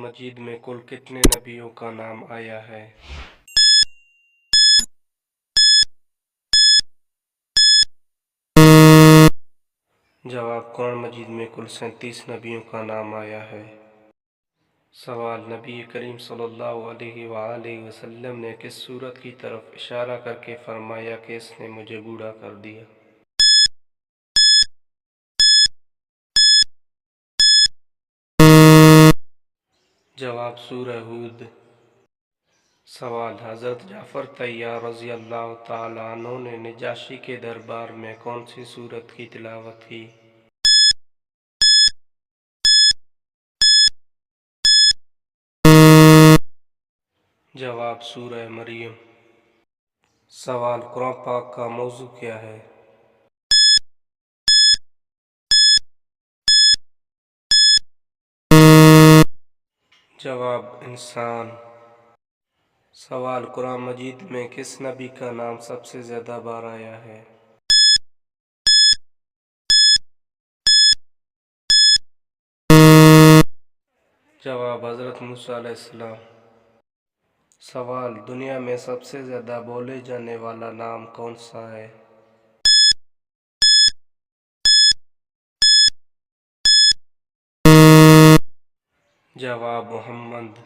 मजीद में कुल कितने नबियों का नाम आया है? जवाब, कुरान मजीद में कुल 37 नबियों का नाम आया है। सवाल, नबी करीम सल्लल्लाहु अलैहि वसल्लम ने किस सूरत की तरफ इशारा करके फरमाया कि इसने मुझे बूढ़ा कर दिया? जवाब, सूरह हूद। सवाल, हज़रत जाफ़र तैयार रज़ी अल्लाह तआला अन्हु ने नजाशी के दरबार में कौन सी सूरत की तिलावत की? जवाब, सूरह मरियम। सवाल, कुरान पाक का मौजू क्या है? जवाब, इंसान। सवाल, कुरान मजीद में किस नबी का नाम सबसे ज़्यादा बार आया है? जवाब, हज़रत मूसा अलैहिस्सलाम। सवाल, दुनिया में सबसे ज़्यादा बोले जाने वाला नाम कौन सा है? जवाब, मोहम्मद।